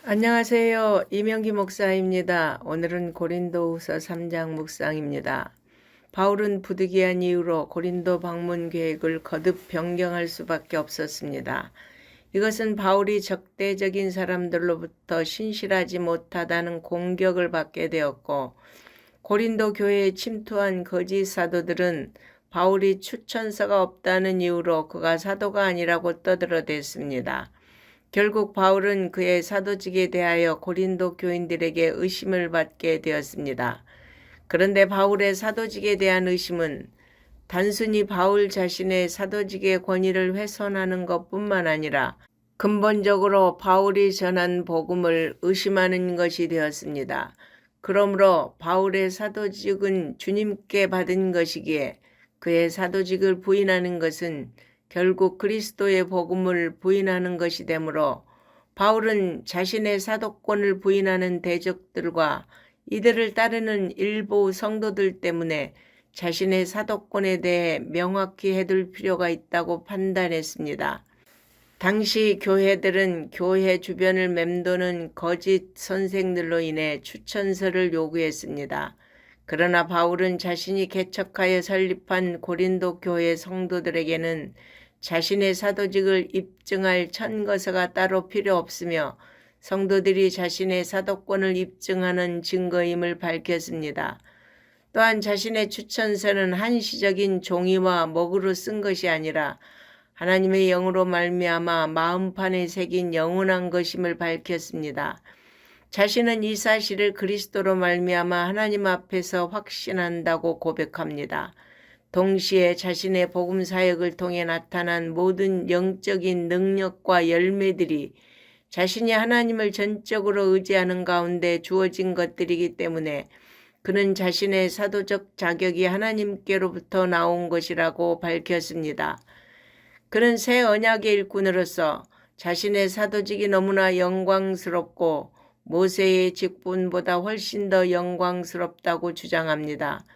안녕하세요. 이명기 목사입니다. 오늘은 고린도후서 3장 묵상입니다. 바울은 부득이한 이유로 고린도 방문 계획을 거듭 변경할 수밖에 없었습니다. 이것은 바울이 적대적인 사람들로부터 신실하지 못하다는 공격을 받게 되었고, 고린도 교회에 침투한 거짓 사도들은 바울이 추천서가 없다는 이유로 그가 사도가 아니라고 떠들어댔습니다. 결국 바울은 그의 사도직에 대하여 고린도 교인들에게 의심을 받게 되었습니다. 그런데 바울의 사도직에 대한 의심은 단순히 바울 자신의 사도직의 권위를 훼손하는 것뿐만 아니라 근본적으로 바울이 전한 복음을 의심하는 것이 되었습니다. 그러므로 바울의 사도직은 주님께 받은 것이기에 그의 사도직을 부인하는 것은 결국 그리스도의 복음을 부인하는 것이 되므로 바울은 자신의 사도권을 부인하는 대적들과 이들을 따르는 일부 성도들 때문에 자신의 사도권에 대해 명확히 해둘 필요가 있다고 판단했습니다. 당시 교회들은 교회 주변을 맴도는 거짓 선생들로 인해 추천서를 요구했습니다. 그러나 바울은 자신이 개척하여 설립한 고린도 교회 성도들에게는 자신의 사도직을 입증할 천거서가 따로 필요 없으며 성도들이 자신의 사도권을 입증하는 증거임을 밝혔습니다. 또한 자신의 추천서는 한시적인 종이와 먹으로 쓴 것이 아니라 하나님의 영으로 말미암아 마음판에 새긴 영원한 것임을 밝혔습니다. 자신은 이 사실을 그리스도로 말미암아 하나님 앞에서 확신한다고 고백합니다. 동시에 자신의 복음 사역을 통해 나타난 모든 영적인 능력과 열매들이 자신이 하나님을 전적으로 의지하는 가운데 주어진 것들이기 때문에 그는 자신의 사도적 자격이 하나님께로부터 나온 것이라고 밝혔습니다. 그는 새 언약의 일꾼으로서 자신의 사도직이 너무나 영광스럽고 모세의 직분보다 훨씬 더 영광스럽다고 주장합니다.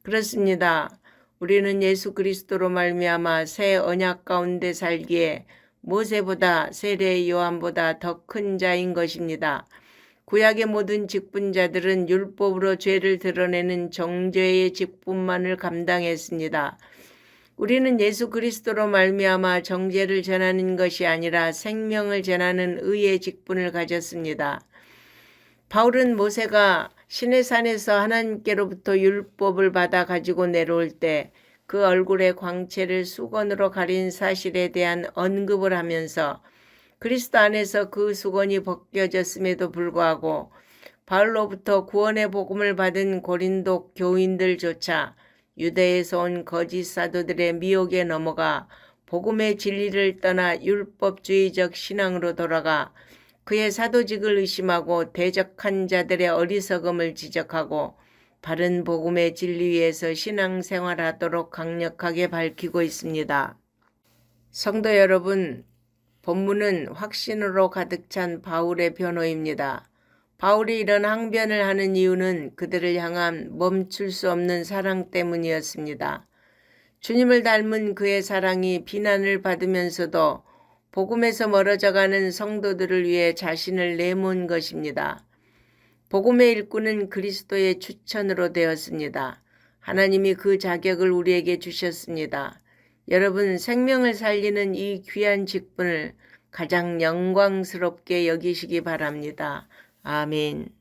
그렇습니다. 우리는 예수 그리스도로 말미암아 새 언약 가운데 살기에 모세보다 세례 요한보다 더 큰 자인 것입니다. 구약의 모든 직분자들은 율법으로 죄를 드러내는 정죄의 직분만을 감당했습니다. 우리는 예수 그리스도로 말미암아 정죄를 전하는 것이 아니라 생명을 전하는 의의 직분을 가졌습니다. 바울은 모세가 시내산에서 하나님께로부터 율법을 받아 가지고 내려올 때 그 얼굴의 광채를 수건으로 가린 사실에 대한 언급을 하면서 그리스도 안에서 그 수건이 벗겨졌음에도 불구하고 바울로부터 구원의 복음을 받은 고린도 교인들조차 유대에서 온 거짓 사도들의 미혹에 넘어가 복음의 진리를 떠나 율법주의적 신앙으로 돌아가 그의 사도직을 의심하고 대적한 자들의 어리석음을 지적하고 바른 복음의 진리 위에서 신앙생활하도록 강력하게 밝히고 있습니다. 성도 여러분, 본문은 확신으로 가득 찬 바울의 변호입니다. 바울이 이런 항변을 하는 이유는 그들을 향한 멈출 수 없는 사랑 때문이었습니다. 주님을 닮은 그의 사랑이 비난을 받으면서도 복음에서 멀어져가는 성도들을 위해 자신을 내몬 것입니다. 복음의 일꾼은 그리스도의 추천으로 되었습니다. 하나님이 그 자격을 우리에게 주셨습니다. 여러분, 생명을 살리는 이 귀한 직분을 가장 영광스럽게 여기시기 바랍니다. 아멘.